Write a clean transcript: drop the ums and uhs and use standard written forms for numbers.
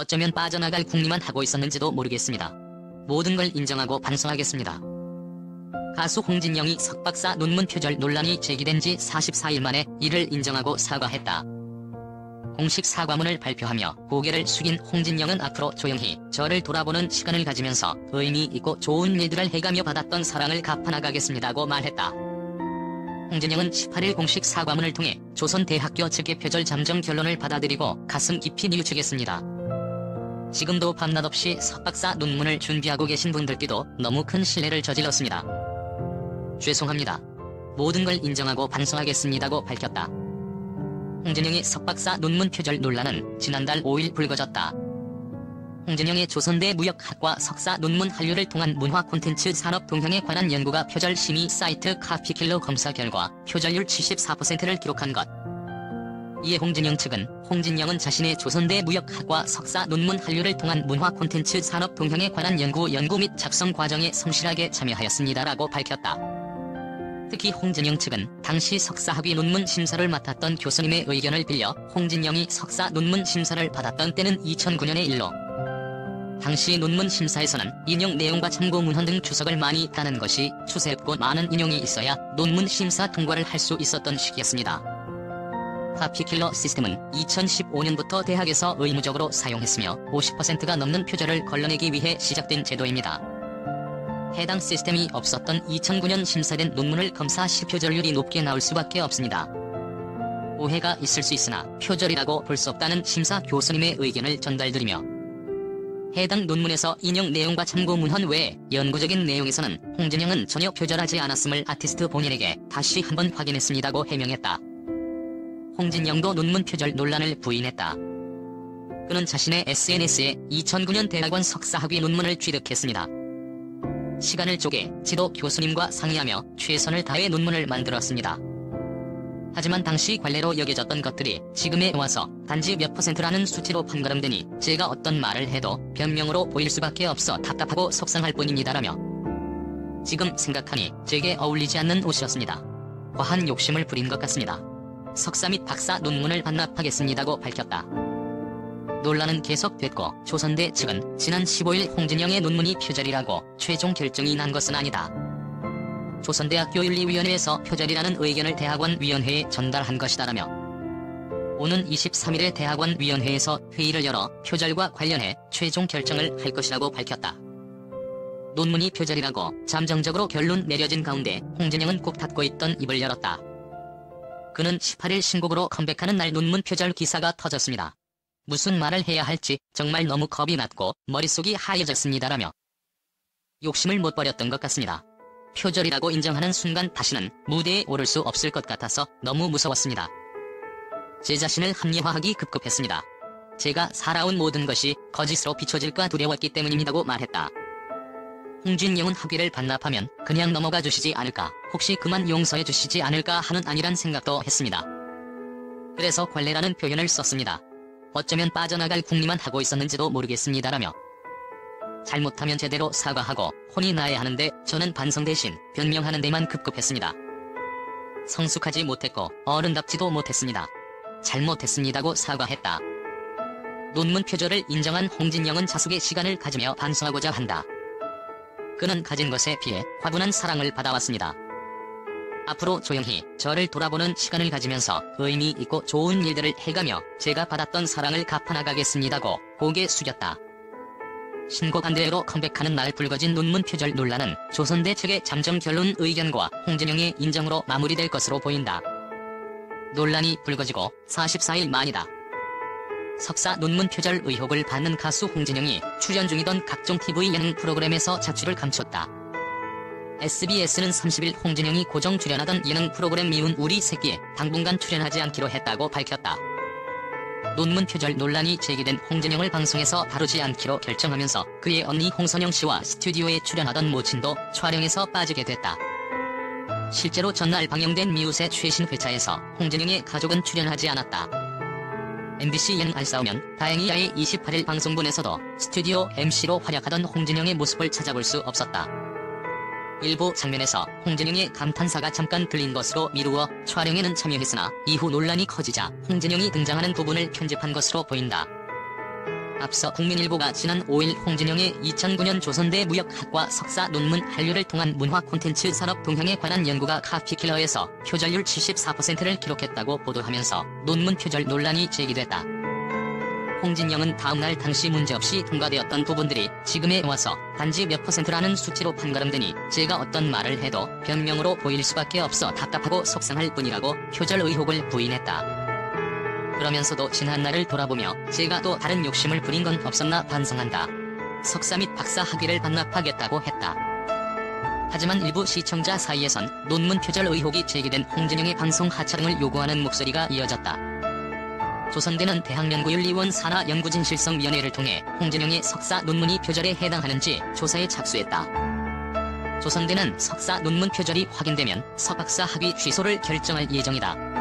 어쩌면 빠져나갈 궁리만 하고 있었는지도 모르겠습니다. 모든 걸 인정하고 반성하겠습니다. 가수 홍진영이 석박사 논문 표절 논란이 제기된 지 44일 만에 이를 인정하고 사과했다. 공식 사과문을 발표하며 고개를 숙인 홍진영은 앞으로 조용히 저를 돌아보는 시간을 가지면서 의미 있고 좋은 일들을 해가며 받았던 사랑을 갚아나가겠습니다고 말했다. 홍진영은 18일 공식 사과문을 통해 조선대학교 측의 표절 잠정 결론을 받아들이고 가슴 깊이 뉘우치겠습니다. 지금도 밤낮 없이 석박사 논문을 준비하고 계신 분들께도 너무 큰 실례를 저질렀습니다. 죄송합니다. 모든 걸 인정하고 반성하겠습니다고 밝혔다. 홍진영의 석박사 논문 표절 논란은 지난달 5일 불거졌다. 홍진영의 조선대 무역학과 석사 논문 한류를 통한 문화 콘텐츠 산업 동향에 관한 연구가 표절 심의 사이트 카피킬러 검사 결과 표절률 74%를 기록한 것. 이에 홍진영 측은 홍진영은 자신의 조선대 무역학과 석사 논문 한류를 통한 문화 콘텐츠 산업 동향에 관한 연구 및 작성 과정에 성실하게 참여하였습니다라고 밝혔다. 특히 홍진영 측은 당시 석사학위 논문 심사를 맡았던 교수님의 의견을 빌려 홍진영이 석사 논문 심사를 받았던 때는 2009년의 일로 당시 논문 심사에서는 인용 내용과 참고 문헌 등 주석을 많이 따는 것이 추세였고 많은 인용이 있어야 논문 심사 통과를 할 수 있었던 시기였습니다. 카피킬러 시스템은 2015년부터 대학에서 의무적으로 사용했으며 50%가 넘는 표절을 걸러내기 위해 시작된 제도입니다. 해당 시스템이 없었던 2009년 심사된 논문을 검사 시 표절률이 높게 나올 수밖에 없습니다. 오해가 있을 수 있으나 표절이라고 볼 수 없다는 심사 교수님의 의견을 전달드리며 해당 논문에서 인용 내용과 참고 문헌 외에 연구적인 내용에서는 홍진영은 전혀 표절하지 않았음을 아티스트 본인에게 다시 한번 확인했습니다고 해명했다. 홍진영도 논문 표절 논란을 부인했다. 그는 자신의 SNS에 2009년 대학원 석사학위 논문을 취득했습니다. 시간을 쪼개 지도 교수님과 상의하며 최선을 다해 논문을 만들었습니다. 하지만 당시 관례로 여겨졌던 것들이 지금에 와서 단지 몇 %라는 수치로 판가름되니 제가 어떤 말을 해도 변명으로 보일 수밖에 없어 답답하고 속상할 뿐입니다라며 지금 생각하니 제게 어울리지 않는 옷이었습니다. 과한 욕심을 부린 것 같습니다. 석사 및 박사 논문을 반납하겠습니다고 밝혔다. 논란은 계속됐고 조선대 측은 지난 15일 홍진영의 논문이 표절이라고 최종 결정이 난 것은 아니다. 조선대학교 윤리위원회에서 표절이라는 의견을 대학원위원회에 전달한 것이다라며 오는 23일에 대학원위원회에서 회의를 열어 표절과 관련해 최종 결정을 할 것이라고 밝혔다. 논문이 표절이라고 잠정적으로 결론 내려진 가운데 홍진영은 꼭 닫고 있던 입을 열었다. 그는 18일 신곡으로 컴백하는 날 논문 표절 기사가 터졌습니다. 무슨 말을 해야 할지 정말 너무 겁이 났고 머릿속이 하얘졌습니다라며 욕심을 못 버렸던 것 같습니다. 표절이라고 인정하는 순간 다시는 무대에 오를 수 없을 것 같아서 너무 무서웠습니다. 제 자신을 합리화하기 급급했습니다. 제가 살아온 모든 것이 거짓으로 비춰질까 두려웠기 때문입니다고 말했다. 홍진영은 학위를 반납하면 그냥 넘어가 주시지 않을까, 혹시 그만 용서해 주시지 않을까 하는 안일한 생각도 했습니다. 그래서 관례라는 표현을 썼습니다. 어쩌면 빠져나갈 궁리만 하고 있었는지도 모르겠습니다라며 잘못하면 제대로 사과하고 혼이 나야 하는데 저는 반성 대신 변명하는 데만 급급했습니다. 성숙하지 못했고 어른답지도 못했습니다. 잘못했습니다고 사과했다. 논문 표절을 인정한 홍진영은 자숙의 시간을 가지며 반성하고자 한다. 그는 가진 것에 비해 과분한 사랑을 받아왔습니다. 앞으로 조용히 저를 돌아보는 시간을 가지면서 의미 있고 좋은 일들을 해가며 제가 받았던 사랑을 갚아나가겠습니다고 고개 숙였다. 신곡 안대로 컴백하는 날 불거진 논문 표절 논란은 조선대 측의 잠정 결론 의견과 홍진영의 인정으로 마무리될 것으로 보인다. 논란이 불거지고 44일 만이다. 석사 논문 표절 의혹을 받는 가수 홍진영이 출연 중이던 각종 TV 예능 프로그램에서 자취를 감췄다. SBS는 30일 홍진영이 고정 출연하던 예능 프로그램 미운 우리 새끼에 당분간 출연하지 않기로 했다고 밝혔다. 논문 표절 논란이 제기된 홍진영을 방송에서 다루지 않기로 결정하면서 그의 언니 홍선영 씨와 스튜디오에 출연하던 모친도 촬영에서 빠지게 됐다. 실제로 전날 방영된 미우새 최신 회차에서 홍진영의 가족은 출연하지 않았다. MBC 예능 알싸우면 다행이야의 28일 방송분에서도 스튜디오 MC로 활약하던 홍진영의 모습을 찾아볼 수 없었다. 일부 장면에서 홍진영의 감탄사가 잠깐 들린 것으로 미루어 촬영에는 참여했으나 이후 논란이 커지자 홍진영이 등장하는 부분을 편집한 것으로 보인다. 앞서 국민일보가 지난 5일 홍진영의 2009년 조선대 무역학과 석사 논문 한류를 통한 문화 콘텐츠 산업 동향에 관한 연구가 카피킬러에서 표절률 74%를 기록했다고 보도하면서 논문 표절 논란이 제기됐다. 홍진영은 다음날 당시 문제없이 통과되었던 부분들이 지금에 와서 단지 몇 %라는 수치로 판가름되니 제가 어떤 말을 해도 변명으로 보일 수밖에 없어 답답하고 속상할 뿐이라고 표절 의혹을 부인했다. 그러면서도 지난 날을 돌아보며 제가 또 다른 욕심을 부린 건 없었나 반성한다. 석사 및 박사 학위를 반납하겠다고 했다. 하지만 일부 시청자 사이에선 논문 표절 의혹이 제기된 홍진영의 방송 하차등을 요구하는 목소리가 이어졌다. 조선대는 대학연구윤리원 산하연구진실성위원회를 통해 홍진영의 석사 논문이 표절에 해당하는지 조사에 착수했다. 조선대는 석사 논문 표절이 확인되면 석박사 학위 취소를 결정할 예정이다.